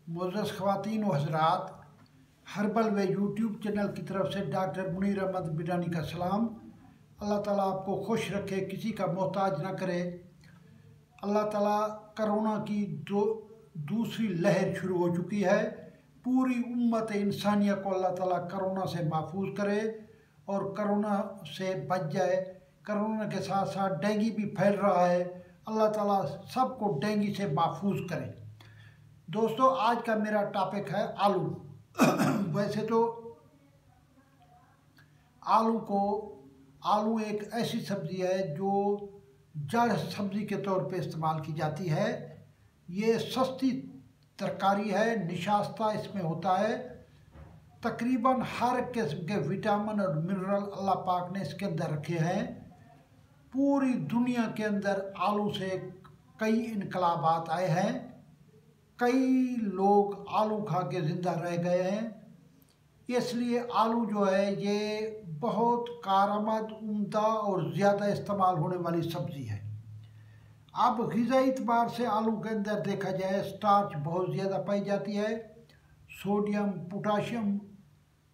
मोअज़्ज़ज़ ख़वातीन व हज़रात, हर्बल वे YouTube channel की तरफ से डॉक्टर मुनीर अहमद बिडानी का सलाम। अल्लाह ताला आपको खुश रखे, किसी का मोहताज ना करे। अल्लाह ताला कोरोना की दूसरी लहर शुरू हो चुकी है। पूरी उम्मत इंसानियत को अल्लाह ताला कोरोना से महफूज करे और कोरोना से बच जाए। कोरोना के साथ साथ डेंगू भी फैल रहा है। अल्लाह ताला सबको डेंगू से महफूज करे। दोस्तों, आज का मेरा टॉपिक है आलू। वैसे तो आलू एक ऐसी सब्ज़ी है जो जड़ सब्ज़ी के तौर पे इस्तेमाल की जाती है। ये सस्ती तरकारी है, निशास्ता इसमें होता है। तकरीबन हर किस्म के विटामिन और मिनरल अल्लाह पाक ने इसके अंदर रखे हैं। पूरी दुनिया के अंदर आलू से कई इनकलाबात आए हैं। कई लोग आलू खा के ज़िंदा रह गए हैं। इसलिए आलू जो है ये बहुत कारआमद, उम्दा और ज़्यादा इस्तेमाल होने वाली सब्ज़ी है। अब ग़िज़ाई एतबार से आलू के अंदर देखा जाए स्टार्च बहुत ज़्यादा पाई जाती है। Sodium, potassium,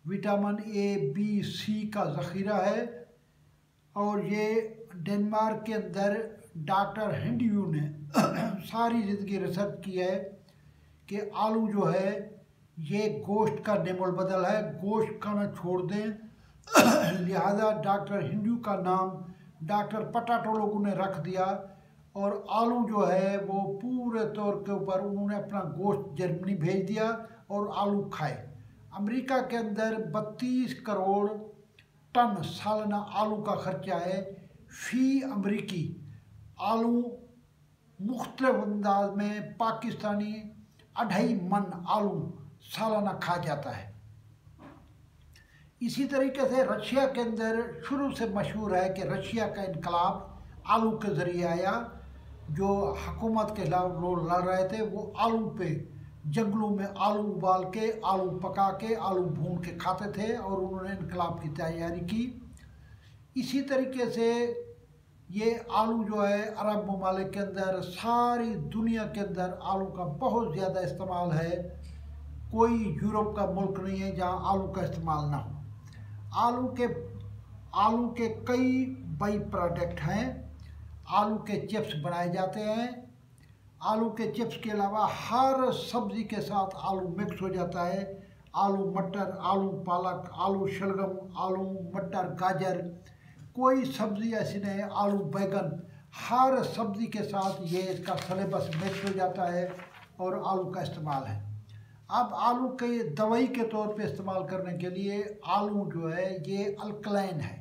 vitamin A, B, C का ज़ख़ीरा है। और ये डेनमार्क के अंदर डॉक्टर हिंडयू ने सारी ज़िंदगी रिसर्च की है कि आलू जो है ये गोश्त का नेमोल बदल है, गोश्त खाना छोड़ दें। लिहाजा डॉक्टर हिंदू का नाम डॉक्टर पटाटो लोगों ने रख दिया। और आलू जो है वो पूरे तौर के ऊपर उन्होंने अपना गोश्त जर्मनी भेज दिया और आलू खाए। अमेरिका के अंदर 32 करोड़ टन सालाना आलू का खर्चा है। फ़ी अमरीकी आलू मुख्तलिफ अंदाज में पाकिस्तानी 2.5 मन आलू सालाना खा जाता है। इसी तरीके से रशिया के अंदर शुरू से मशहूर है कि रशिया का इनकलाब आलू के ज़रिए आया। जो हुकूमत के खिलाफ लोग लड़ रहे थे वो आलू पे जंगलों में आलू उबाल के, आलू पका के, आलू भून के खाते थे और उन्होंने इनकलाब की तैयारी की। इसी तरीके से ये आलू जो है अरब ममालिक के अंदर, सारी दुनिया के अंदर आलू का बहुत ज़्यादा इस्तेमाल है। कोई यूरोप का मुल्क नहीं है जहाँ आलू का इस्तेमाल ना हो। आलू के कई बाई प्रोडक्ट हैं। आलू के चिप्स बनाए जाते हैं। आलू के चिप्स के अलावा हर सब्ज़ी के साथ आलू मिक्स हो जाता है। आलू मटर, आलू पालक, आलू शलगम, आलू मटर, गाजर, कोई सब्ज़ी ऐसी नहीं है। आलू बैगन, हर सब्ज़ी के साथ ये इसका सिलेबस मिक्स हो जाता है और आलू का इस्तेमाल है। अब आलू के दवाई के तौर पे इस्तेमाल करने के लिए आलू जो है ये अल्कलाइन है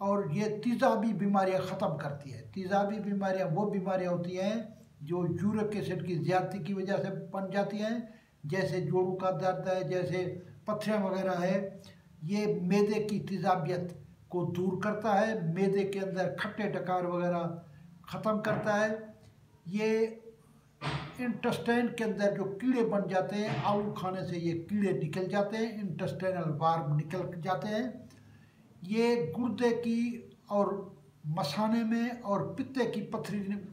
और ये तेज़ाबी बीमारियां ख़त्म करती है। तेज़ाबी बीमारियां वो बीमारियां होती हैं जो यूरिक एसिड की ज़्यादती की वजह से बन जाती हैं, जैसे जोड़ों का दर्द है, जैसे पथरियाँ वगैरह है। ये मैदे की तेज़ाबियत को दूर करता है, मैदे के अंदर खट्टे डकार वगैरह ख़त्म करता है। ये इंटेस्टाइन के अंदर जो कीड़े बन जाते हैं, आलू खाने से ये कीड़े निकल जाते हैं, इंटेस्टाइनल वार्म निकल जाते हैं। ये गुर्दे की और मसाने में और पित्ते की पथरी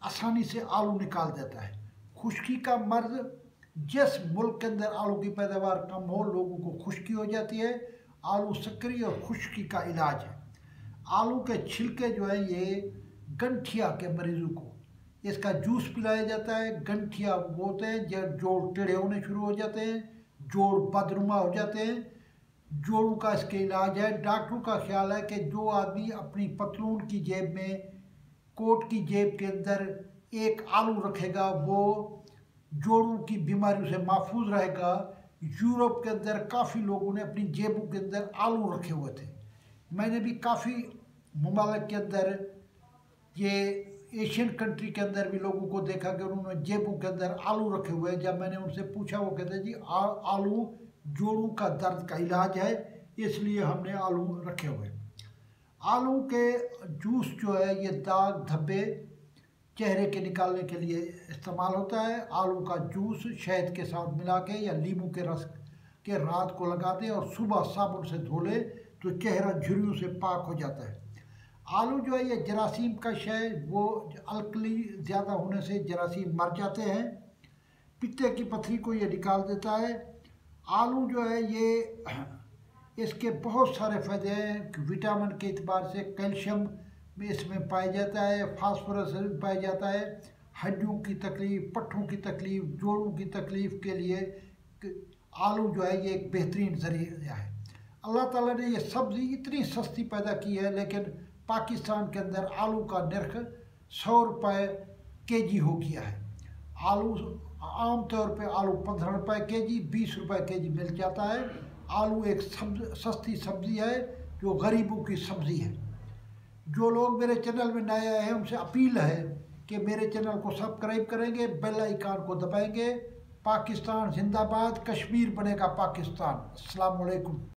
आसानी से आलू निकाल देता है। खुश्की का मर्ज, जिस मुल्क के अंदर आलू की पैदावार कम हो लोगों को खुश्की हो जाती है, आलू सक्रिय और खुश्की का इलाज है। आलू के छिलके जो है ये गंठिया के मरीजों को इसका जूस पिलाया जाता है। गंठिया वो होते हैं जब जोड़ टेढ़े होने शुरू हो जाते हैं, जोड़ बदनुमा हो जाते हैं, जोड़ों का इसके इलाज है। डॉक्टरों का ख्याल है कि जो आदमी अपनी पतलून की जेब में, कोट की जेब के अंदर एक आलू रखेगा वो जोड़ों की बीमारियों से महफूज रहेगा। यूरोप के अंदर काफ़ी लोगों ने अपनी जेबों के अंदर आलू रखे हुए थे। मैंने भी काफ़ी ममालिक के अंदर, ये एशियन कंट्री के अंदर भी लोगों को देखा कि उन्होंने जेबों के अंदर आलू रखे हुए हैं। जब मैंने उनसे पूछा वो कहते जी आलू जोड़ों का दर्द का इलाज है, इसलिए हमने आलू रखे हुए। आलू के जूस जो है ये दाग धब्बे चेहरे के निकालने के लिए इस्तेमाल होता है। आलू का जूस शहद के साथ मिला के या नींबू के रस के रात को लगा दें और सुबह साबुन से धो ले तो चेहरा झुर्रियों से पाक हो जाता है। आलू जो है ये जरासीम का शय, वो अल्कली ज़्यादा होने से जरासीम मर जाते हैं। पित्ते की पथरी को ये निकाल देता है। आलू जो है ये इसके बहुत सारे फायदे हैं। विटामिन के एतबार से कैल्शियम में इसमें पाया जाता है, फास्फोरस भी पाया जाता है। हड्डियों की तकलीफ़, पट्ठों की तकलीफ़, जोड़ों की तकलीफ़ के लिए आलू जो है ये एक बेहतरीन ज़रिया है। अल्लाह ताला ने ये सब्ज़ी इतनी सस्ती पैदा की है, लेकिन पाकिस्तान के अंदर आलू का निर्ख 100 रुपये केजी हो गया है। आलू आम तौर पे आलू 15 रुपये केजी, 20 रुपये केजी मिल जाता है। आलू एक सस्ती सब्ज़ी है जो गरीबों की सब्ज़ी है। जो लोग मेरे चैनल में नए आए हैं उनसे अपील है कि मेरे चैनल को सब्सक्राइब करेंगे, बेल आइकन को दबाएंगे। पाकिस्तान जिंदाबाद, कश्मीर बनेगा पाकिस्तान। अस्सलाम वालेकुम।